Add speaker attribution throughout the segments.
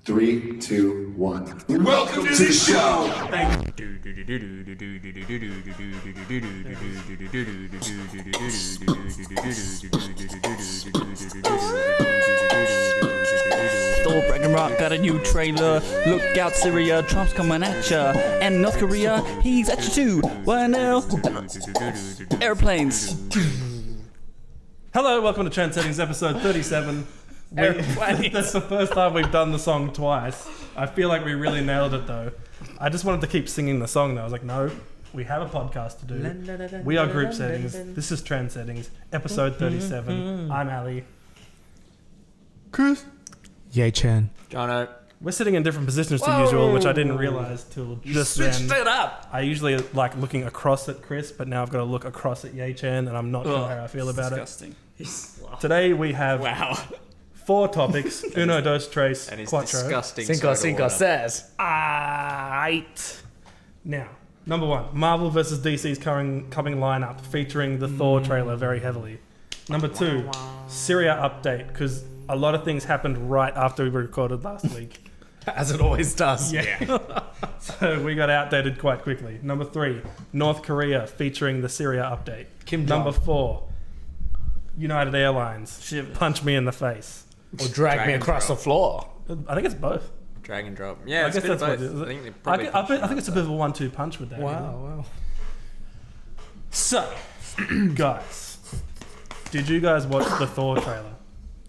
Speaker 1: 3, 2, 1.
Speaker 2: Welcome to the show!
Speaker 3: Thor Ragnarok got a new trailer. Look out, Syria, Trump's coming at ya. And North Korea, he's at you too. Why now? Airplanes.
Speaker 4: Hello, welcome to Trend Settings, episode 37. That's the first time we've done the song twice. I feel like we really nailed it though. I just wanted to keep singing the song though. I was like, no, we have a podcast to do. We are Group Settings. This is Trend Settings, episode 37. I'm Ali.
Speaker 5: Chris. Yay, Chan.
Speaker 2: Jono.
Speaker 4: We're sitting in different positions to usual, which I didn't realise till just then.
Speaker 3: it up.
Speaker 4: I usually like looking across at Chris, but now I've got to look across at Ye Chan, and I'm not sure how I feel about
Speaker 3: Disgusting.
Speaker 4: it. Today we have 4 topics. Uno, dos, tres,
Speaker 2: And it's
Speaker 4: cuatro.
Speaker 2: disgusting.
Speaker 5: Cinco
Speaker 2: soda water.
Speaker 5: says.
Speaker 4: Aight. Now, number 1, Marvel vs. DC's coming lineup featuring the Thor trailer very heavily. Number 2, Syria update, because a lot of things happened right after we recorded last week.
Speaker 5: As it always does.
Speaker 4: Yeah. So we got outdated quite quickly. Number 3, North Korea featuring the Syria update.
Speaker 5: Kim Jong.
Speaker 4: Number 4, United Airlines.
Speaker 3: Shivers.
Speaker 4: Punch me in the face.
Speaker 5: Or drag me
Speaker 2: Dragon
Speaker 5: across
Speaker 2: drop.
Speaker 5: the floor.
Speaker 4: I think it's both.
Speaker 2: Drag and drop. Yeah,
Speaker 4: I
Speaker 2: it's
Speaker 4: guess
Speaker 2: a bit
Speaker 4: that's
Speaker 2: of
Speaker 4: what
Speaker 2: both.
Speaker 4: it is.
Speaker 2: I think they
Speaker 4: I
Speaker 2: probably
Speaker 4: think it's a bit of a 1-2 punch with that.
Speaker 5: Wow.
Speaker 4: So, guys, did you guys watch the Thor trailer?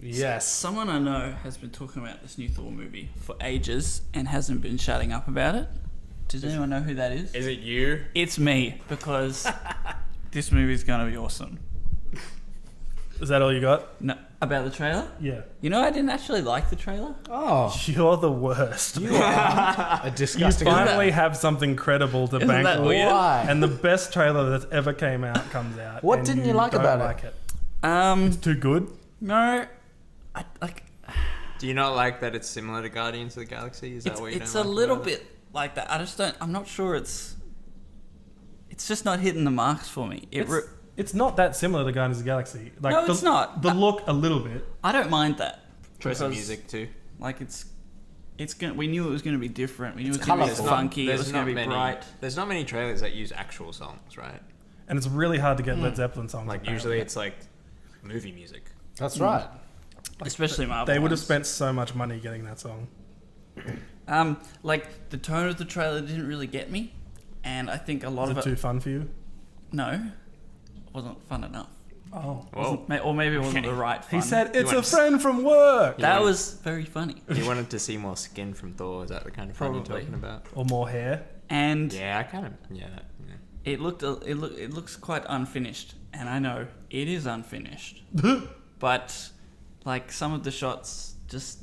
Speaker 5: Yes.
Speaker 3: Someone I know has been talking about this new Thor movie for ages and hasn't been shutting up about it. Does anyone know who that is?
Speaker 2: Is it you?
Speaker 3: It's me, because this movie's going to be awesome.
Speaker 4: Is that all you got?
Speaker 3: No, about the trailer?
Speaker 4: Yeah.
Speaker 3: You know, I didn't actually like the trailer.
Speaker 5: Oh,
Speaker 4: You're the worst.
Speaker 5: you are a
Speaker 4: You
Speaker 5: disgusting.
Speaker 4: finally have something credible to
Speaker 3: Isn't
Speaker 4: bank
Speaker 3: that
Speaker 4: on.
Speaker 3: weird?
Speaker 5: Why?
Speaker 4: And the best trailer that's ever came out comes out.
Speaker 5: What
Speaker 4: and
Speaker 5: didn't you like
Speaker 4: don't
Speaker 5: about it?
Speaker 4: like it?
Speaker 3: Um,
Speaker 4: Too good?
Speaker 3: no, I like.
Speaker 2: Do you not like that it's similar to Guardians of the Galaxy? Is that what you
Speaker 3: It's
Speaker 2: don't
Speaker 3: a
Speaker 2: like
Speaker 3: little
Speaker 2: about it?
Speaker 3: bit like that. I just don't. I'm not sure. It's just not hitting the marks for me.
Speaker 4: It's not that similar to Guardians of the Galaxy. Like
Speaker 3: No, it's not.
Speaker 4: The look a little bit.
Speaker 3: I don't mind that.
Speaker 2: Choice of
Speaker 3: because,
Speaker 2: music too.
Speaker 3: Like it's gonna. We knew it was gonna be different. We knew it was gonna be
Speaker 5: colourful.
Speaker 3: funky. It was gonna be
Speaker 2: many,
Speaker 3: bright.
Speaker 2: There's not many trailers that use actual songs, right?
Speaker 4: And it's really hard to get Led Zeppelin songs.
Speaker 2: Like
Speaker 4: apparently.
Speaker 2: usually it's like movie music.
Speaker 5: That's right.
Speaker 3: Especially Marvel.
Speaker 4: They would have
Speaker 3: ones.
Speaker 4: spent so much money getting that song.
Speaker 3: Like the tone of the trailer didn't really get me, and I think a lot
Speaker 4: Was
Speaker 3: of
Speaker 4: it too fun for you?
Speaker 3: no, wasn't fun enough.
Speaker 4: Oh.
Speaker 2: Whoa.
Speaker 3: Or maybe it wasn't
Speaker 2: Okay.
Speaker 3: the right fun.
Speaker 4: He said, it's a
Speaker 2: want-
Speaker 4: friend from work.
Speaker 3: that
Speaker 2: want-
Speaker 3: was very funny.
Speaker 2: You wanted to see more skin from Thor. Is that the kind of fun you're
Speaker 3: Probably.
Speaker 2: talking about?
Speaker 4: Or more hair.
Speaker 3: And
Speaker 2: Yeah, I kind of. Yeah.
Speaker 3: it looks quite unfinished, and I know it is unfinished. But like some of the shots, just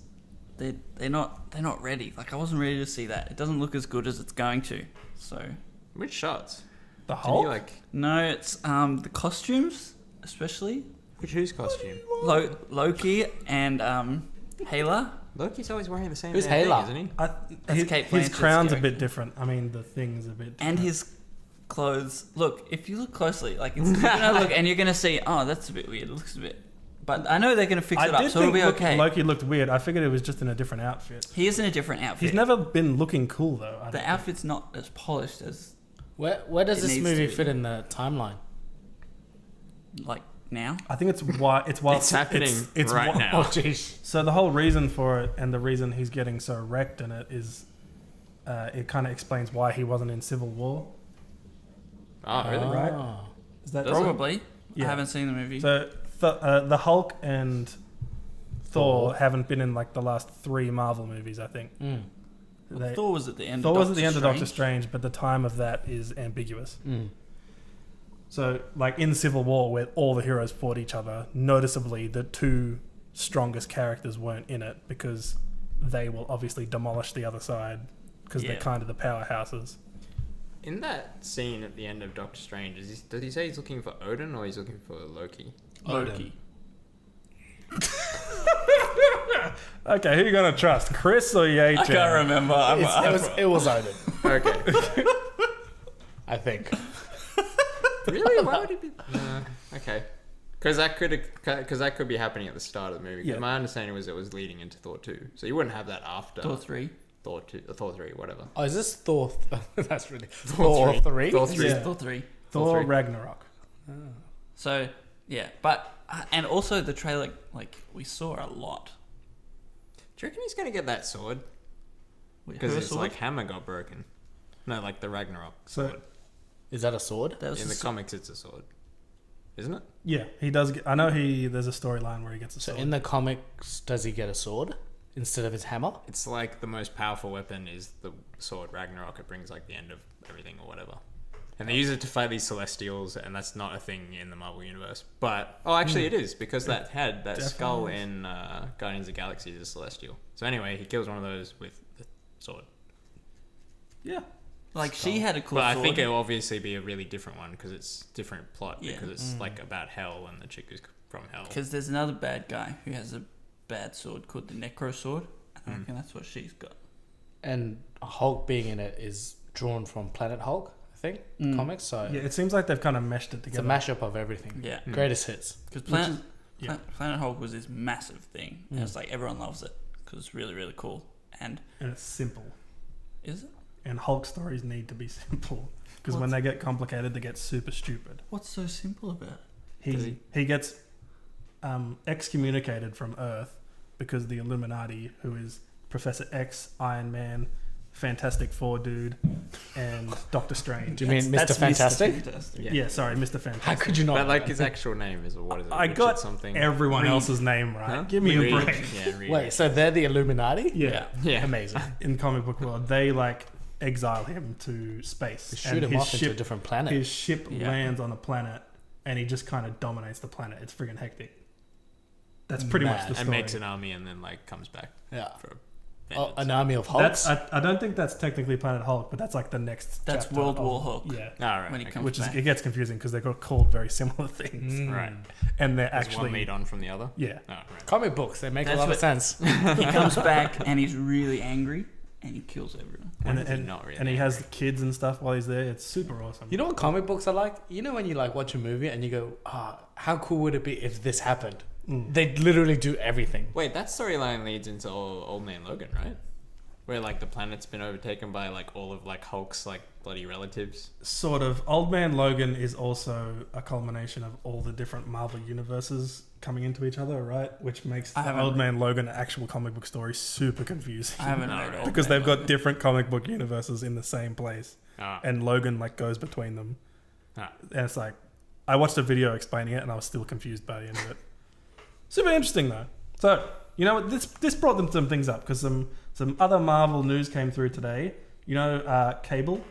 Speaker 3: they're not ready. Like I wasn't ready to see that. It doesn't look as good as it's going to. So
Speaker 2: Which shots?
Speaker 4: The
Speaker 2: Did
Speaker 4: Hulk?
Speaker 2: you like?
Speaker 3: no, it's the costumes especially
Speaker 2: Whose costume?
Speaker 3: Loki and Hela.
Speaker 2: Loki's always wearing the same
Speaker 5: Who's
Speaker 2: damn
Speaker 5: Hela?
Speaker 2: thing, isn't he?
Speaker 3: That's Kate
Speaker 4: his
Speaker 3: Blanchett's
Speaker 4: crown's a
Speaker 3: character.
Speaker 4: bit different. I mean, the thing's a bit different.
Speaker 3: And his clothes. Look, if you look closely, like it's, you're gonna look and you're gonna see. Oh, that's a bit weird. It looks a bit. But I know they're gonna fix it
Speaker 4: I
Speaker 3: up,
Speaker 4: did
Speaker 3: so it'll
Speaker 4: think
Speaker 3: be okay.
Speaker 4: Loki looked weird. I figured it was just in a different outfit.
Speaker 3: He is in a different outfit.
Speaker 4: He's never been looking cool, though. I don't
Speaker 3: The
Speaker 4: think.
Speaker 3: outfit's not as polished as
Speaker 5: Where does
Speaker 3: It
Speaker 5: this
Speaker 3: needs
Speaker 5: movie
Speaker 3: to be.
Speaker 5: fit in the timeline?
Speaker 3: like now.
Speaker 4: I think it's why
Speaker 2: It's happening right now.
Speaker 5: Oh, jeez.
Speaker 4: So the whole reason for it, and the reason he's getting so wrecked in it, is it kind of explains why he wasn't in Civil War.
Speaker 2: Oh, really?
Speaker 4: Right?
Speaker 5: Oh.
Speaker 4: Is that
Speaker 3: Probably.
Speaker 4: Yeah.
Speaker 3: I haven't seen the movie.
Speaker 4: So the Hulk and Thor haven't been in like the last 3 Marvel movies, I think.
Speaker 5: Mm.
Speaker 4: They-
Speaker 3: Thor was at the end.
Speaker 4: Thor
Speaker 3: of
Speaker 4: was at the end of Doctor
Speaker 3: Strange.
Speaker 4: Strange, but the time of that is ambiguous.
Speaker 5: Mm.
Speaker 4: So, like in Civil War, where all the heroes fought each other, noticeably the 2 strongest characters weren't in it because they will obviously demolish the other side because they're
Speaker 3: Yeah.
Speaker 4: kind of the powerhouses.
Speaker 2: In that scene at the end of Doctor Strange, did he say he's looking for Odin or he's looking for Loki?
Speaker 3: Loki.
Speaker 4: Okay, who you gonna trust, Chris or Ye?
Speaker 3: I can't remember.
Speaker 5: It was Odin,
Speaker 2: Okay.
Speaker 5: I think.
Speaker 2: Really? Why would he be? Okay. Because that could be happening at the start of the movie. 'Cause
Speaker 4: Yeah.
Speaker 2: my understanding was it was leading into Thor 2. So you wouldn't have that after
Speaker 3: Thor 3.
Speaker 2: Thor 2, Thor 3, whatever.
Speaker 5: Oh, is this Thor? That's really Thor 3.
Speaker 2: Thor 3.
Speaker 3: Yeah. Thor 3.
Speaker 4: Thor
Speaker 2: 3.
Speaker 4: Ragnarok.
Speaker 3: So, yeah. But, and also the trailer, like, we saw a lot.
Speaker 2: Do you reckon he's going to get that sword?
Speaker 3: With
Speaker 2: Because
Speaker 3: her
Speaker 2: it's
Speaker 3: sword.
Speaker 2: like hammer got broken. No, like the Ragnarok
Speaker 4: So
Speaker 2: sword.
Speaker 5: Is that a sword?
Speaker 3: That was
Speaker 2: In the
Speaker 3: s-
Speaker 2: comics, it's a sword. Isn't it?
Speaker 4: yeah, he does. I know there's a storyline where he gets a
Speaker 5: So
Speaker 4: sword.
Speaker 5: in the comics, does he get a sword instead of his hammer?
Speaker 2: It's like the most powerful weapon is the sword Ragnarok. It brings like the end of everything or whatever. And they use it to fight these Celestials, and that's not a thing in the Marvel Universe. But, actually it is, because that skull
Speaker 4: Definitely.
Speaker 2: in Guardians of the Galaxy is a Celestial. So anyway, he kills one of those with the sword.
Speaker 4: yeah.
Speaker 3: like, she had a cool
Speaker 2: But I
Speaker 3: sword.
Speaker 2: think it'll obviously be a really different one, because it's different plot,
Speaker 3: Yeah.
Speaker 2: because it's like about hell, and the chick is from hell.
Speaker 3: Because there's another bad guy who has a bad sword called the Necro Sword. I reckon that's what she's got.
Speaker 5: And Hulk being in it is drawn from Planet Hulk, I think, comics. So
Speaker 4: Yeah, it seems like they've kind of meshed it
Speaker 5: it's a
Speaker 4: together.
Speaker 5: mashup of everything.
Speaker 3: Yeah.
Speaker 5: Greatest hits.
Speaker 3: Because
Speaker 4: yeah.
Speaker 3: Planet Hulk was this massive thing. And it's like everyone loves it because it's really, really cool. And
Speaker 4: And it's simple.
Speaker 3: is it?
Speaker 4: And Hulk stories need to be simple. Because when they get complicated, they get super stupid.
Speaker 3: What's so simple about it?
Speaker 4: He gets excommunicated from Earth because the Illuminati, who is Professor X, Iron Man, Fantastic Four dude, and Doctor Strange.
Speaker 5: Do you mean Mr. Fantastic?
Speaker 3: Fantastic.
Speaker 4: Yeah, sorry, Mr.
Speaker 5: How
Speaker 4: Fantastic.
Speaker 5: could you not?
Speaker 2: But like his actual name is, or what is it?
Speaker 4: I
Speaker 2: Richard
Speaker 4: got
Speaker 2: something.
Speaker 4: everyone
Speaker 2: Reed.
Speaker 4: else's name right.
Speaker 2: Huh?
Speaker 4: Give me a
Speaker 2: Reed.
Speaker 4: break.
Speaker 2: Yeah, Reed.
Speaker 5: Wait, so they're the Illuminati?
Speaker 4: Yeah.
Speaker 2: Yeah.
Speaker 5: Amazing.
Speaker 4: In comic book world, they like exile him to space.
Speaker 5: They shoot him
Speaker 4: his
Speaker 5: off into a different planet.
Speaker 4: His ship
Speaker 3: Yeah.
Speaker 4: lands on a planet, and he just kind of dominates the planet. It's friggin' hectic. That's pretty much
Speaker 5: Mad.
Speaker 4: the
Speaker 2: And
Speaker 4: story.
Speaker 2: makes an army and then like comes back
Speaker 5: Yeah.
Speaker 2: for
Speaker 5: Oh,
Speaker 2: vengeance.
Speaker 5: an army of Hulks?
Speaker 4: I don't think that's technically Planet Hulk, but that's like the next.
Speaker 3: That's
Speaker 4: chapter
Speaker 3: World
Speaker 4: of-
Speaker 3: War Hulk.
Speaker 4: Yeah,
Speaker 2: All right.
Speaker 3: When he
Speaker 2: okay.
Speaker 3: comes
Speaker 4: which is
Speaker 3: back.
Speaker 4: it gets confusing because they're called very similar things,
Speaker 2: Right.
Speaker 4: and they're
Speaker 2: Does
Speaker 4: actually
Speaker 2: one lead on from the other?
Speaker 4: yeah.
Speaker 2: Oh, right.
Speaker 5: Comic books, they make
Speaker 3: That's
Speaker 5: a lot of
Speaker 3: what-
Speaker 5: sense.
Speaker 3: He comes back and he's really angry and he kills everyone.
Speaker 2: When
Speaker 4: And,
Speaker 2: is he
Speaker 4: and,
Speaker 2: not really
Speaker 4: and he has kids and stuff while he's there. It's super awesome.
Speaker 5: You know what comic books are like? You know when you like watch a movie and you go, how cool would it be if this happened? They literally do everything.
Speaker 2: Wait, that storyline leads into Old Man Logan, right? Where like the planet's been overtaken by like all of like Hulk's like bloody relatives.
Speaker 4: Sort of. Old Man Logan is also a culmination of all the different Marvel universes coming into each other, right? Which makes
Speaker 3: I
Speaker 4: the
Speaker 3: haven't-
Speaker 4: Old Man Logan actual comic book story super confusing.
Speaker 3: I haven't
Speaker 2: No,
Speaker 3: read
Speaker 2: right.
Speaker 3: all
Speaker 4: because
Speaker 3: that.
Speaker 4: they've got different comic book universes in the same place,
Speaker 2: Ah.
Speaker 4: and Logan like goes between them.
Speaker 2: Ah.
Speaker 4: And it's like, I watched a video explaining it, and I was still confused by the end of it. Super interesting though. So you know what? This brought them some things up because some other Marvel news came through today. You know, Cable,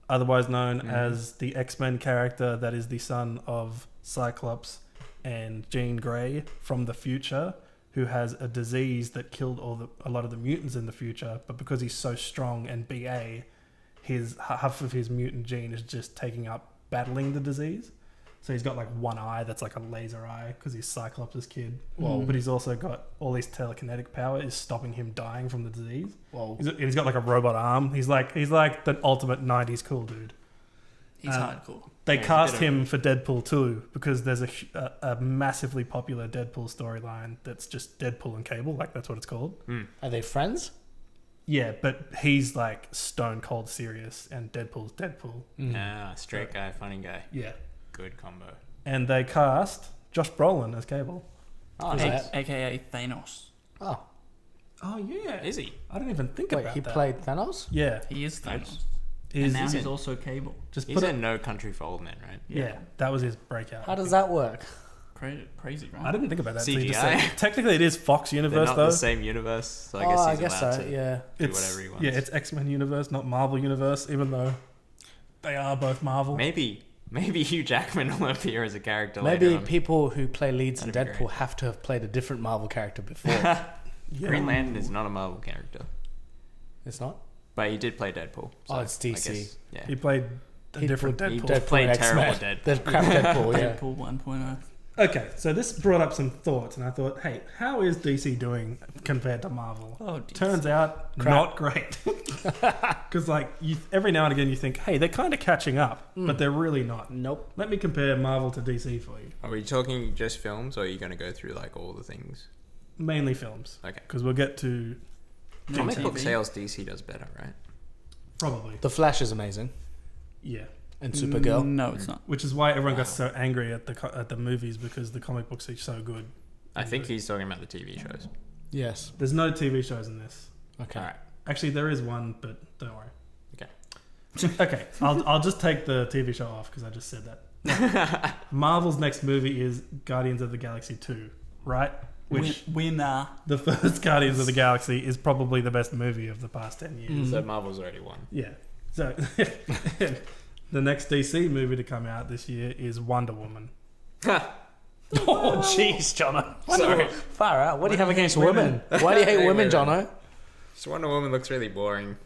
Speaker 4: otherwise known as the X-Men character that is the son of Cyclops and Jean Grey from the future, who has a disease that killed a lot of the mutants in the future, but because he's so strong and BA, his half of his mutant gene is just taking up battling the disease. So he's got like one eye that's like a laser eye because he's Cyclops' kid. But he's also got all this telekinetic power is stopping him dying from the disease.
Speaker 5: Whoa.
Speaker 4: He's got like a robot arm. He's like the ultimate 90s cool dude.
Speaker 3: He's hardcore.
Speaker 4: They
Speaker 2: Yeah, he's a
Speaker 4: cast
Speaker 2: bit of-
Speaker 4: him for Deadpool 2 because there's a massively popular Deadpool storyline that's just Deadpool and Cable, like that's what it's called.
Speaker 5: Are they friends?
Speaker 4: Yeah, but he's like stone cold serious and Deadpool's Deadpool.
Speaker 2: Ah, straight guy, funny guy.
Speaker 4: Yeah.
Speaker 2: Good combo.
Speaker 4: And they cast Josh Brolin as Cable.
Speaker 2: Oh,
Speaker 5: Who's
Speaker 2: nice.
Speaker 5: that?
Speaker 3: AKA Thanos.
Speaker 5: Oh,
Speaker 4: Oh yeah.
Speaker 2: Is he?
Speaker 4: I didn't even think
Speaker 5: wait,
Speaker 4: about
Speaker 5: he
Speaker 4: that.
Speaker 5: played Thanos?
Speaker 4: Yeah.
Speaker 3: He is Thanos.
Speaker 4: Is,
Speaker 3: And now
Speaker 4: is
Speaker 3: he's
Speaker 4: it?
Speaker 3: also Cable.
Speaker 4: Just
Speaker 2: He's
Speaker 4: put
Speaker 2: in
Speaker 4: it.
Speaker 2: No Country for Old Men, right?
Speaker 4: Yeah, that was his breakout.
Speaker 5: How does that work?
Speaker 3: Crazy, right?
Speaker 4: I didn't think about that. So you just
Speaker 2: CGI?
Speaker 4: said, technically, it is Fox
Speaker 2: They're
Speaker 4: Universe
Speaker 2: not
Speaker 4: though.
Speaker 2: the same universe, so I guess
Speaker 5: Oh,
Speaker 2: he's
Speaker 5: I guess
Speaker 2: allowed
Speaker 5: so,
Speaker 2: to
Speaker 5: yeah.
Speaker 2: do
Speaker 4: It's
Speaker 2: whatever he wants.
Speaker 4: yeah, it's X-Men universe, not Marvel universe. Even though they are both Marvel.
Speaker 2: Maybe Hugh Jackman will appear as a character
Speaker 5: Maybe
Speaker 2: later on.
Speaker 5: people who play leads in
Speaker 2: That'd be
Speaker 5: Deadpool
Speaker 2: great.
Speaker 5: have to have played a different Marvel character before.
Speaker 4: Yeah.
Speaker 2: Green Lantern is not a Marvel character,
Speaker 5: It's not?
Speaker 2: but he did play Deadpool.
Speaker 5: Oh, it's
Speaker 2: I
Speaker 5: DC.
Speaker 2: guess, yeah.
Speaker 4: He played a
Speaker 5: He
Speaker 4: different
Speaker 5: played
Speaker 4: Deadpool.
Speaker 2: Dead- played
Speaker 5: and X-Men.
Speaker 2: terrible Deadpool.
Speaker 5: The crap Deadpool, yeah.
Speaker 3: Deadpool 1.0.
Speaker 4: Okay, so this brought up some thoughts, and I thought, hey, how is DC doing compared to Marvel?
Speaker 3: Oh, DC.
Speaker 4: Turns out, not great. Because every now and again you think, hey, they're kind of catching up, but they're really not.
Speaker 5: Nope.
Speaker 4: Let me compare Marvel to DC for you.
Speaker 2: Are we talking just films, or are you going to go through like all the things?
Speaker 4: Mainly films.
Speaker 2: Okay.
Speaker 4: Because we'll get to
Speaker 2: Comic
Speaker 3: TV.
Speaker 2: book sales, DC does better, right?
Speaker 4: probably.
Speaker 5: The Flash is amazing.
Speaker 4: Yeah.
Speaker 5: And Supergirl.
Speaker 3: No, it's not.
Speaker 4: Which is why everyone got so angry at the movies, because the comic books are so good.
Speaker 2: I think he's talking about the TV shows.
Speaker 5: Yes.
Speaker 4: There's no TV shows in this.
Speaker 5: Okay.
Speaker 2: All right.
Speaker 4: Actually, there is one, but don't worry.
Speaker 2: Okay.
Speaker 4: Okay, I'll just take the TV show off because I just said that. Marvel's next movie is Guardians of the Galaxy 2, right? Which
Speaker 3: Winner.
Speaker 4: the first Guardians of the Galaxy is probably the best movie of the past 10 years.
Speaker 2: So Marvel's already won.
Speaker 4: Yeah. So the next DC movie to come out this year is Wonder Woman.
Speaker 5: Oh, jeez, Jono.
Speaker 2: Sorry.
Speaker 5: Far out. What do you have against women? Why do you hate
Speaker 2: Hey,
Speaker 5: women,
Speaker 2: women.
Speaker 5: Jono?
Speaker 2: So Wonder Woman looks really boring.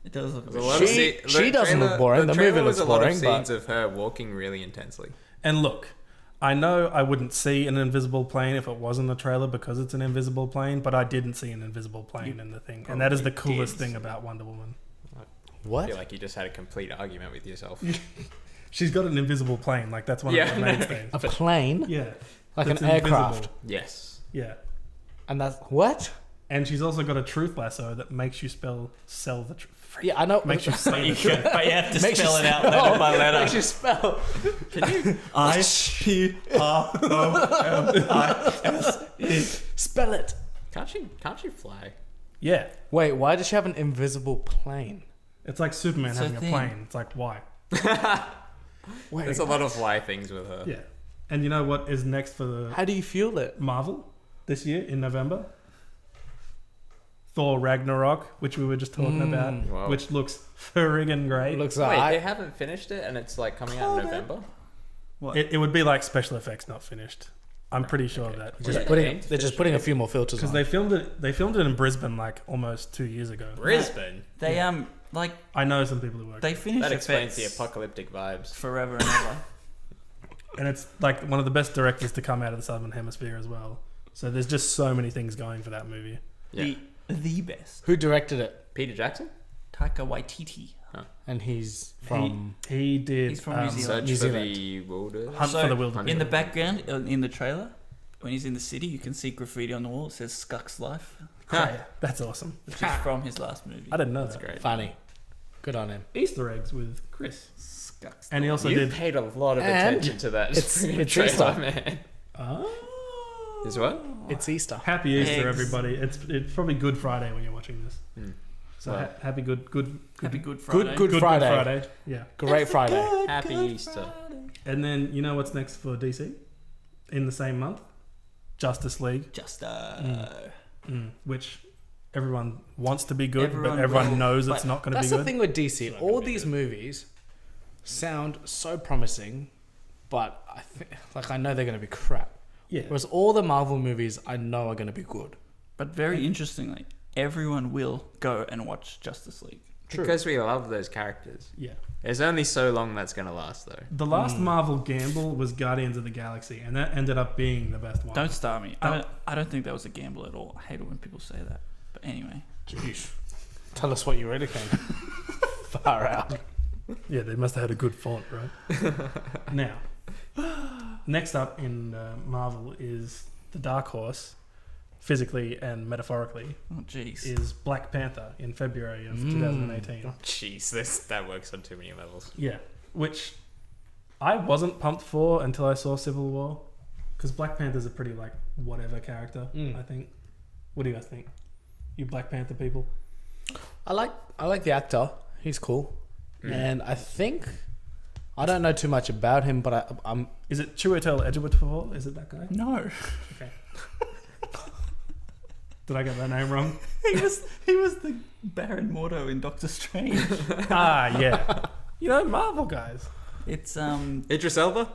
Speaker 3: It does look.
Speaker 2: There's a lot of
Speaker 5: She doesn't look boring. The
Speaker 2: trailer
Speaker 5: movie
Speaker 2: was
Speaker 5: looks
Speaker 2: a lot
Speaker 5: boring,
Speaker 2: of
Speaker 5: but-
Speaker 2: scenes of her walking really intensely.
Speaker 4: And look, I know I wouldn't see an invisible plane if it wasn't the trailer because it's an invisible plane, but I didn't see an invisible plane in the thing. And that is the
Speaker 2: probably
Speaker 4: coolest
Speaker 2: did.
Speaker 4: thing about Wonder Woman.
Speaker 2: I
Speaker 5: What?
Speaker 2: feel like you just had a complete argument with yourself.
Speaker 4: She's got an invisible plane, like that's one
Speaker 2: Yeah.
Speaker 4: of her mainstays.
Speaker 5: A plane?
Speaker 4: Yeah.
Speaker 5: Like
Speaker 4: That's
Speaker 5: an aircraft.
Speaker 4: invisible.
Speaker 2: Yes.
Speaker 4: Yeah.
Speaker 5: And that's... What?
Speaker 4: And she's also got a truth lasso that makes you sell the truth.
Speaker 5: Yeah, I know.
Speaker 4: Makes you say the truth.
Speaker 3: But you have to
Speaker 5: Makes you
Speaker 3: spell it out
Speaker 5: spell.
Speaker 3: letter by letter.
Speaker 5: Makes you spell.
Speaker 3: I-P-R-O-M-I-S-E.
Speaker 5: Spell it.
Speaker 2: Can't she fly?
Speaker 4: Yeah.
Speaker 5: Wait, why does she have an invisible plane?
Speaker 4: It's like Superman
Speaker 3: It's a
Speaker 4: having a
Speaker 3: thing.
Speaker 4: plane. It's like, why?
Speaker 5: Wait,
Speaker 2: There's a lot of why things with her.
Speaker 4: Yeah. And you know what is next for the
Speaker 5: how do you feel it?
Speaker 4: Marvel this year in November? Thor Ragnarok, which we were just talking about,
Speaker 2: Wow.
Speaker 4: which looks friggin' great.
Speaker 5: It looks
Speaker 2: Wait,
Speaker 5: like...
Speaker 2: they haven't finished it, and it's like coming out in November.
Speaker 4: It would be like special effects not finished. I'm pretty sure of that.
Speaker 5: Just
Speaker 2: Yeah.
Speaker 5: putting, they're just putting a few more filters
Speaker 4: Because
Speaker 5: on.
Speaker 4: they filmed it in Brisbane like almost 2 years ago.
Speaker 2: Brisbane.
Speaker 3: They like
Speaker 4: I know some people who work
Speaker 3: they
Speaker 4: there.
Speaker 3: finished
Speaker 2: That explains
Speaker 3: effects
Speaker 2: the apocalyptic vibes.
Speaker 3: forever and ever.
Speaker 4: And it's like one of the best directors to come out of the Southern Hemisphere as well. So there's just so many things going for that movie.
Speaker 2: Yeah.
Speaker 3: The best.
Speaker 5: Who directed it?
Speaker 2: Peter Jackson.
Speaker 3: Taika Waititi.
Speaker 5: And he's from...
Speaker 4: He did
Speaker 3: He's from New Zealand.
Speaker 2: Search
Speaker 5: New
Speaker 2: for
Speaker 5: Zealand.
Speaker 2: the Wilderness.
Speaker 4: Hunt for the Wilderness.
Speaker 3: In the background, in the trailer, when he's in the city, you can see graffiti on the wall. It says "Skuck's Life,"
Speaker 4: Great. That's awesome.
Speaker 3: which is from his last movie.
Speaker 4: I didn't know
Speaker 2: That's
Speaker 4: that.
Speaker 2: great.
Speaker 5: Funny. Good on him.
Speaker 4: Easter eggs with Chris.
Speaker 3: Skuck's
Speaker 4: And he also
Speaker 2: You
Speaker 4: did.
Speaker 2: paid a lot of
Speaker 5: And
Speaker 2: attention to that.
Speaker 5: it's
Speaker 2: trailer,
Speaker 5: Easter.
Speaker 2: man.
Speaker 4: Oh.
Speaker 2: Is what?
Speaker 5: It's Easter.
Speaker 4: Happy Easter,
Speaker 3: Eggs.
Speaker 4: everybody. It's probably Good Friday when you're watching this.
Speaker 2: Hmm.
Speaker 4: So
Speaker 2: Well.
Speaker 4: happy Good
Speaker 3: Happy Good Friday.
Speaker 5: Good Friday.
Speaker 4: Yeah.
Speaker 5: Great Friday.
Speaker 2: Happy Easter.
Speaker 4: And then you know what's next for DC? In the same month? Justice League.
Speaker 3: Just
Speaker 4: Which everyone wants to be good,
Speaker 3: Everyone
Speaker 4: but everyone
Speaker 3: will,
Speaker 4: knows
Speaker 3: but
Speaker 4: it's not going to be
Speaker 5: That's
Speaker 4: good.
Speaker 5: the thing with DC. All these movies sound so promising, but I know they're going to be crap.
Speaker 4: Yeah.
Speaker 5: Whereas all the Marvel movies I know are going to be good.
Speaker 3: But very interestingly, everyone will go and watch Justice League.
Speaker 5: True.
Speaker 2: Because we love those characters.
Speaker 4: Yeah.
Speaker 2: There's only so long that's going to last, though.
Speaker 4: The last Marvel gamble was Guardians of the Galaxy, and that ended up being the best one.
Speaker 3: Don't start me. I don't think that was a gamble at all. I hate it when people say that. But anyway,
Speaker 5: Jeez. Tell us what you really think. Far out.
Speaker 4: Yeah, they must have had a good font, right? Now, next up in Marvel is the Dark Horse, physically and metaphorically,
Speaker 3: oh jeez.
Speaker 4: is Black Panther in February of 2018.
Speaker 2: Jeez, that works on too many levels.
Speaker 4: Yeah, which I wasn't pumped for until I saw Civil War, because Black Panther's a pretty like whatever character. I think. What do you guys think? You Black Panther people?
Speaker 5: I like the actor. He's cool. And I think I don't know too much about him, but I'm
Speaker 4: Is it Chiwetel Ejiofor? Is it that guy?
Speaker 3: No.
Speaker 4: Okay. Did I get that name wrong?
Speaker 3: he was the Baron Mordo in Doctor Strange.
Speaker 4: Ah, yeah. You know, Marvel guys.
Speaker 3: It's
Speaker 2: Idris Elba?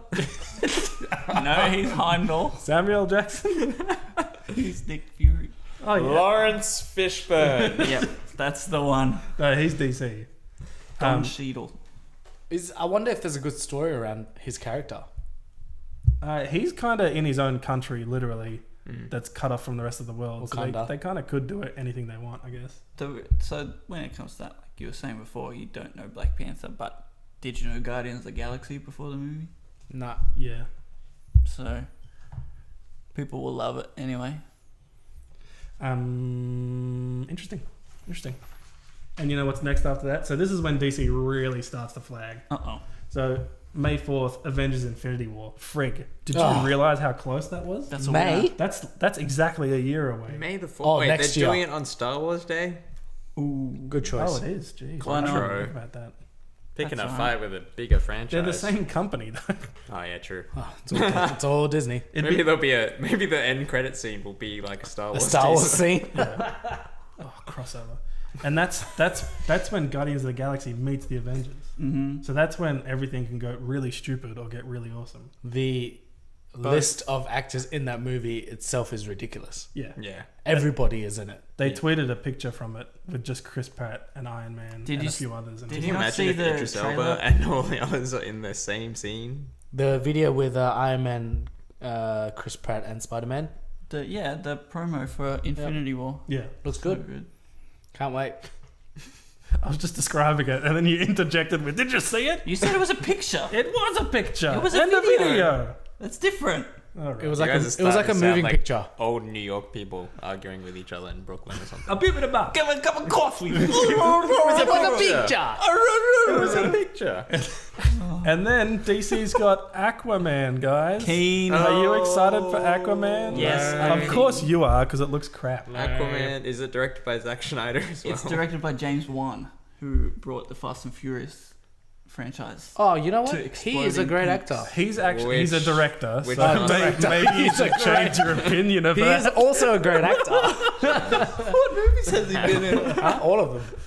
Speaker 3: no, he's Heimdall.
Speaker 4: Samuel Jackson.
Speaker 3: He's Nick Fury.
Speaker 4: Oh yeah.
Speaker 2: Lawrence Fishburne.
Speaker 3: Yep, that's the one.
Speaker 4: No, he's DC.
Speaker 3: Don Cheadle.
Speaker 5: I wonder if there's a good story around his character.
Speaker 4: He's kind of in his own country, literally. That's cut off from the rest of the world. So
Speaker 5: Wakanda.
Speaker 4: they kind of could do anything they want, I guess.
Speaker 3: So when it comes to that, like you were saying before, you don't know Black Panther, but did you know Guardians of the Galaxy before the movie?
Speaker 5: Nah.
Speaker 4: Yeah.
Speaker 3: So people will love it anyway.
Speaker 4: Interesting. And you know what's next after that? So this is when DC really starts to flag. So May 4th, Avengers Infinity War. Frig. Did you realise how close that was?
Speaker 3: That's a
Speaker 5: May?
Speaker 3: winner.
Speaker 4: That's exactly a year away.
Speaker 2: May the 4th.
Speaker 5: Oh,
Speaker 2: Wait,
Speaker 5: next
Speaker 2: they're
Speaker 5: year.
Speaker 2: doing it on Star Wars Day?
Speaker 5: Ooh, good choice.
Speaker 4: Oh, it is. Jeez.
Speaker 3: Why
Speaker 4: I
Speaker 3: not?
Speaker 4: didn't think about that.
Speaker 2: Picking
Speaker 3: That's
Speaker 2: a
Speaker 3: alright.
Speaker 2: fight with a bigger franchise.
Speaker 4: They're the same company, though.
Speaker 2: Oh yeah, true.
Speaker 5: It's all Disney.
Speaker 2: Maybe maybe the end credit scene will be like a Star
Speaker 5: The
Speaker 2: Wars.
Speaker 5: Star Wars
Speaker 2: teaser.
Speaker 5: scene.
Speaker 4: Oh, crossover. And that's when Guardians of the Galaxy meets the Avengers.
Speaker 3: Mm-hmm.
Speaker 4: So that's when everything can go really stupid or get really awesome.
Speaker 5: The list of actors in that movie itself is ridiculous.
Speaker 4: Yeah.
Speaker 2: Yeah.
Speaker 5: Everybody is in it.
Speaker 4: They tweeted a picture from it with just Chris Pratt and Iron Man and a few others. And
Speaker 3: did
Speaker 2: Can
Speaker 3: you
Speaker 2: you
Speaker 3: not
Speaker 2: imagine
Speaker 3: see
Speaker 2: if
Speaker 3: the
Speaker 2: Idris
Speaker 3: trailer?
Speaker 2: Elba and all the others are in the same scene?
Speaker 5: The video with Iron Man, Chris Pratt, and Spider-Man
Speaker 3: The promo for Infinity War.
Speaker 4: yeah.
Speaker 5: looks
Speaker 3: So
Speaker 5: good. Can't wait.
Speaker 4: I was just describing it, and then you interjected with, "Did you see it?
Speaker 3: You said it was a picture.
Speaker 4: It was a picture.
Speaker 3: It was a
Speaker 4: and
Speaker 3: video. That's different.
Speaker 4: All right.
Speaker 5: It was
Speaker 2: You
Speaker 5: like
Speaker 2: guys are
Speaker 5: it was like
Speaker 2: starting
Speaker 5: a
Speaker 2: to sound
Speaker 5: moving
Speaker 2: like
Speaker 5: picture.
Speaker 2: Old New York people arguing with each other in Brooklyn or something.
Speaker 4: a bit of a
Speaker 3: Give a cup of coffee.
Speaker 5: It was a picture.
Speaker 2: It was a picture.
Speaker 4: And then DC's got Aquaman, guys.
Speaker 3: Keen.
Speaker 4: Are you excited for Aquaman?
Speaker 3: Yes,
Speaker 4: Of course you are, because it looks crap.
Speaker 2: Aquaman, is it directed by Zack Schneider as well?
Speaker 3: It's directed by James Wan, who brought the Fast and Furious franchise.
Speaker 5: Oh, you know what?
Speaker 3: To
Speaker 5: He is a
Speaker 3: exploding
Speaker 5: great
Speaker 3: peaks.
Speaker 5: actor.
Speaker 4: He's actually he's a
Speaker 2: Which-
Speaker 4: director,
Speaker 2: which
Speaker 4: so
Speaker 2: one?
Speaker 4: maybe you
Speaker 5: He's a
Speaker 4: should change your opinion of
Speaker 5: He is
Speaker 4: that.
Speaker 5: also a great actor.
Speaker 2: What movies has he been in?
Speaker 5: All of them.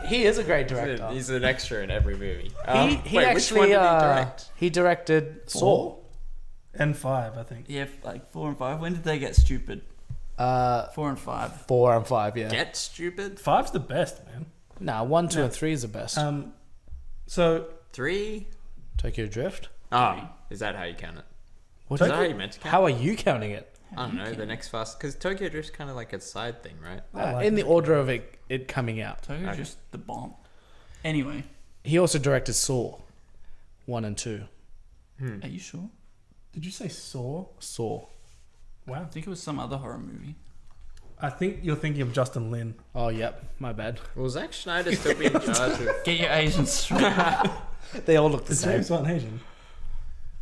Speaker 5: He is a great director.
Speaker 2: He's an extra in every movie.
Speaker 5: He
Speaker 2: wait,
Speaker 5: actually
Speaker 2: which one did he direct?
Speaker 5: he directed Saw.
Speaker 4: And 5, I think.
Speaker 3: Yeah, like 4 and 5. When did they get stupid? 4 and 5.
Speaker 5: 4 and 5, yeah.
Speaker 2: Get Stupid?
Speaker 4: 5's the best, man.
Speaker 5: Nah, 1, 2, and 3 is the best.
Speaker 4: So
Speaker 2: 3?
Speaker 5: Tokyo Drift.
Speaker 2: Oh, is that how you count it?
Speaker 5: What
Speaker 2: Is
Speaker 5: is
Speaker 2: that how
Speaker 5: it?
Speaker 2: you meant to count
Speaker 5: How are you counting it?
Speaker 2: I don't know, the next fast... Because Tokyo Drift's kind of like a side thing, right?
Speaker 4: like
Speaker 5: In the order of it coming out.
Speaker 3: So
Speaker 2: Okay.
Speaker 3: just the bomb. Anyway,
Speaker 5: He also directed Saw 1 and 2.
Speaker 3: are you sure?
Speaker 4: did you say Saw?
Speaker 5: Saw.
Speaker 4: Wow.
Speaker 3: I think it was some other horror movie.
Speaker 4: I think you're thinking of Justin Lin.
Speaker 5: Oh, yep. My bad.
Speaker 2: Will Zack Schneider still be in charge of...
Speaker 3: Get your Asians straight.
Speaker 5: They all look the
Speaker 4: Is
Speaker 5: same.
Speaker 4: James Wan Asian?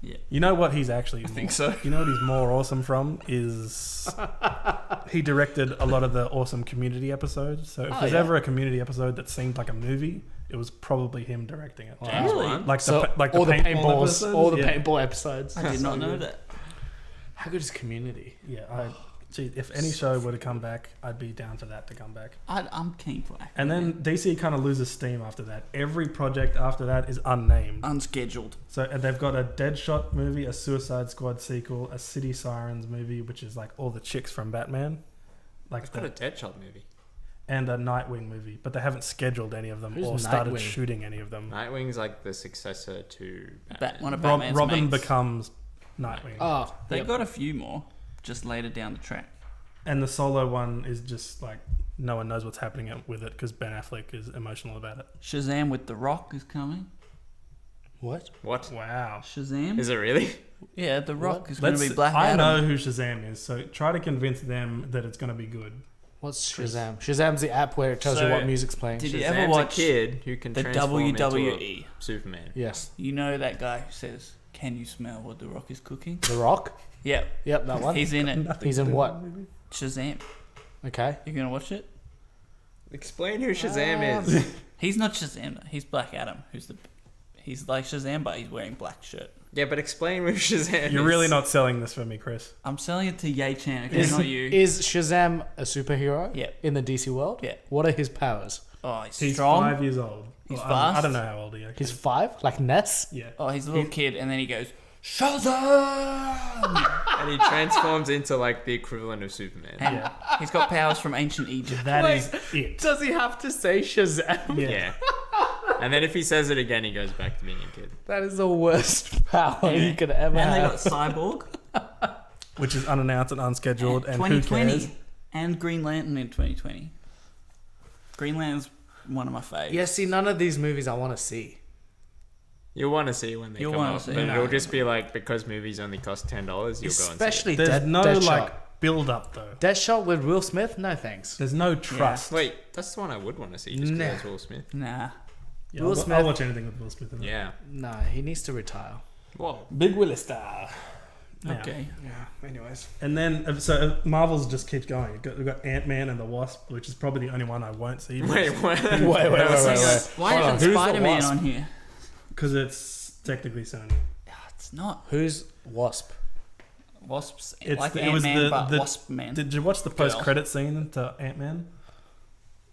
Speaker 3: Yeah.
Speaker 4: You know what he's actually?
Speaker 3: I think so.
Speaker 4: You know what he's more awesome from is he directed a lot of the awesome Community episodes. So if there's ever a Community episode that seemed like a movie, it was probably him directing it.
Speaker 2: James
Speaker 3: Really?
Speaker 2: Wan?
Speaker 4: Like
Speaker 5: So
Speaker 4: like
Speaker 5: all the paintballs,
Speaker 4: episodes?
Speaker 5: all the
Speaker 4: Yeah.
Speaker 5: paintball episodes.
Speaker 3: I did not know that.
Speaker 5: How good is Community?
Speaker 4: Yeah, gee, if any show were to come back, I'd be down for that to come back.
Speaker 3: I'm keen for Aquaman.
Speaker 4: And then DC kind of loses steam after that. Every project after that is unnamed.
Speaker 3: Unscheduled.
Speaker 4: So they've got a Deadshot movie, a Suicide Squad sequel, a City Sirens movie, which is like all the chicks from Batman, like
Speaker 2: It's got a Deadshot movie.
Speaker 4: and a Nightwing movie, but they haven't scheduled any of them
Speaker 5: Who's
Speaker 4: or started
Speaker 5: Nightwing?
Speaker 4: shooting any of them.
Speaker 2: Nightwing's like the successor to Batman.
Speaker 3: One of
Speaker 4: Rob,
Speaker 3: Batman's
Speaker 4: Robin
Speaker 3: mates.
Speaker 4: becomes Nightwing,
Speaker 5: Oh,
Speaker 3: They
Speaker 5: yep.
Speaker 3: got a few more just later down the track.
Speaker 4: and the solo one is just like no one knows what's happening with it because Ben Affleck is emotional about it.
Speaker 3: Shazam with The Rock is coming.
Speaker 5: What?
Speaker 2: What?
Speaker 4: Wow.
Speaker 3: Shazam?
Speaker 2: Is it really?
Speaker 3: Yeah, The Rock
Speaker 5: What?
Speaker 3: is going to be Black
Speaker 4: I
Speaker 3: Adam.
Speaker 4: know who Shazam is, so try to convince them that it's going to be good.
Speaker 5: What's Shazam? Shazam's the app where it tells you
Speaker 3: So,
Speaker 5: what music's playing.
Speaker 3: Did you
Speaker 2: Shazam's
Speaker 3: ever watch
Speaker 2: a kid who can
Speaker 3: the
Speaker 2: transform into
Speaker 3: WWE?
Speaker 2: a Superman?
Speaker 5: Yes.
Speaker 3: You know that guy who says, "Can you smell what The Rock is cooking?"
Speaker 5: The Rock?
Speaker 3: Yep,
Speaker 5: Yep, that one.
Speaker 3: he's in it.
Speaker 5: He's in what?
Speaker 3: Shazam.
Speaker 5: Okay.
Speaker 3: You gonna watch it?
Speaker 2: Explain who Shazam is.
Speaker 3: He's not Shazam. Though. He's Black Adam. He's like Shazam, but he's wearing black shirt.
Speaker 2: Yeah, but explain who Shazam is.
Speaker 4: You're really not selling this for me, Chris.
Speaker 3: I'm selling it to Ye Chan, okay, not you.
Speaker 5: Is Shazam a superhero?
Speaker 3: Yeah.
Speaker 5: In the DC world?
Speaker 3: Yeah.
Speaker 5: What are his powers?
Speaker 3: Oh, he's
Speaker 4: He's
Speaker 3: strong.
Speaker 4: 5 years old.
Speaker 3: He's
Speaker 4: I
Speaker 3: fast.
Speaker 4: don't know how old he is.
Speaker 5: He's 5? Like Ness?
Speaker 4: Yeah.
Speaker 3: Oh, he's a little kid, and then he goes, Shazam!
Speaker 2: And he transforms into like the equivalent of Superman.
Speaker 3: And he's got powers from ancient Egypt.
Speaker 4: That
Speaker 5: Wait.
Speaker 4: is it.
Speaker 5: Does he have to say Shazam?
Speaker 2: Yeah. And then if he says it again, he goes back to being a kid.
Speaker 5: That is the worst power you could ever
Speaker 3: And they got
Speaker 5: have.
Speaker 3: Cyborg,
Speaker 4: which is unannounced and unscheduled, and who
Speaker 3: 2020,
Speaker 4: cares?
Speaker 3: and Green Lantern in 2020. Green Lantern's one of my faves.
Speaker 5: Yeah, see, none of these movies I want to see.
Speaker 2: You'll want to see when they
Speaker 3: You'll
Speaker 2: come
Speaker 3: wanna
Speaker 2: up,
Speaker 3: see.
Speaker 2: but
Speaker 3: No.
Speaker 2: it'll just be like because movies only cost $10, you'll go and see it.
Speaker 5: Especially
Speaker 4: There's no
Speaker 5: Deadshot.
Speaker 4: like build up though.
Speaker 5: Deadshot with Will Smith? No thanks.
Speaker 4: There's no trust.
Speaker 2: Wait, that's the one I would want to see just because
Speaker 5: Nah.
Speaker 2: it's Will Smith.
Speaker 3: Nah.
Speaker 4: Yeah,
Speaker 5: Will
Speaker 4: I'll
Speaker 5: Smith-
Speaker 4: watch anything with Will Smith in it.
Speaker 2: Yeah.
Speaker 5: Nah, he needs to retire.
Speaker 2: Whoa.
Speaker 4: Big Willie star. Yeah.
Speaker 3: Okay.
Speaker 5: Yeah, anyways.
Speaker 4: And then, so Marvel's just keeps going. We've got Ant-Man and the Wasp, which is probably the only one I won't see.
Speaker 2: Wait, what?
Speaker 5: Wait.
Speaker 3: Hang on, Why
Speaker 5: Hold on,
Speaker 3: isn't
Speaker 5: who's the
Speaker 3: Spider-Man
Speaker 5: Wasp?
Speaker 3: on here?
Speaker 4: Because it's technically Sony.
Speaker 3: It's not.
Speaker 5: Who's Wasp?
Speaker 3: Wasps
Speaker 4: It's
Speaker 3: like
Speaker 4: the- it was
Speaker 3: Ant-Man,
Speaker 4: the-
Speaker 3: but
Speaker 4: the-
Speaker 3: Wasp Man.
Speaker 4: Did you watch the
Speaker 3: Girl.
Speaker 4: post-credit scene to Ant-Man?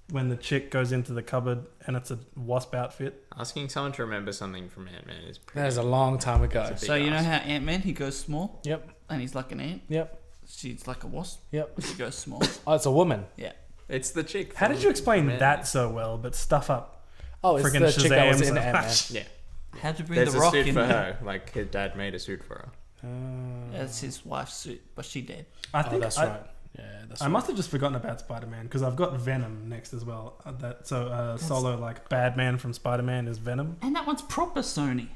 Speaker 4: When the chick goes into the cupboard and it's a Wasp outfit?
Speaker 2: Asking someone to remember something from Ant-Man is pretty...
Speaker 5: That is a long time ago.
Speaker 2: It's a big
Speaker 3: So you know
Speaker 2: ask.
Speaker 3: how Ant-Man, he goes small
Speaker 5: Yep,
Speaker 3: and he's like an ant.
Speaker 5: yep,
Speaker 3: She's like a wasp.
Speaker 5: yep.
Speaker 3: She goes small.
Speaker 5: Oh, it's a woman.
Speaker 3: Yeah.
Speaker 2: It's the chick.
Speaker 4: How
Speaker 2: from
Speaker 4: did you explain
Speaker 2: Ant-Man.
Speaker 4: that so well, but stuff up
Speaker 5: Oh, it's
Speaker 4: friggin'
Speaker 5: the chick that was
Speaker 4: Shazam's
Speaker 5: in
Speaker 4: a
Speaker 5: Ant-Man.
Speaker 4: patch?
Speaker 2: Yeah.
Speaker 3: How'd you bring
Speaker 2: There's
Speaker 3: the
Speaker 2: a
Speaker 3: Rock
Speaker 2: suit
Speaker 3: in
Speaker 2: for
Speaker 3: there?
Speaker 2: her. Like, her dad made a suit for her.
Speaker 3: That's his wife's suit, but she dead.
Speaker 4: I
Speaker 5: Oh,
Speaker 4: think
Speaker 5: that's
Speaker 4: I,
Speaker 5: right. Yeah, that's
Speaker 4: I
Speaker 5: right.
Speaker 4: must have just forgotten about Spider-Man because I've got Venom next as well. Solo, like, bad man from Spider-Man is Venom.
Speaker 3: And that one's proper Sony.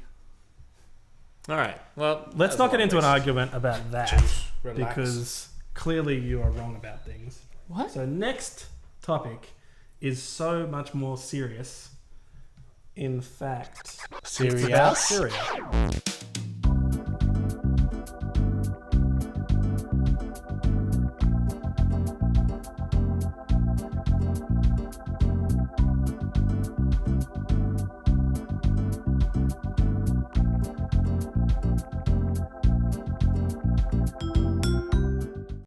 Speaker 2: All right. Well,
Speaker 4: Let's not get into an argument about that
Speaker 5: Relax.
Speaker 4: because clearly you are wrong about things.
Speaker 3: What?
Speaker 4: So next topic is so much more serious. In fact, it's about
Speaker 5: Serious.
Speaker 4: Syria.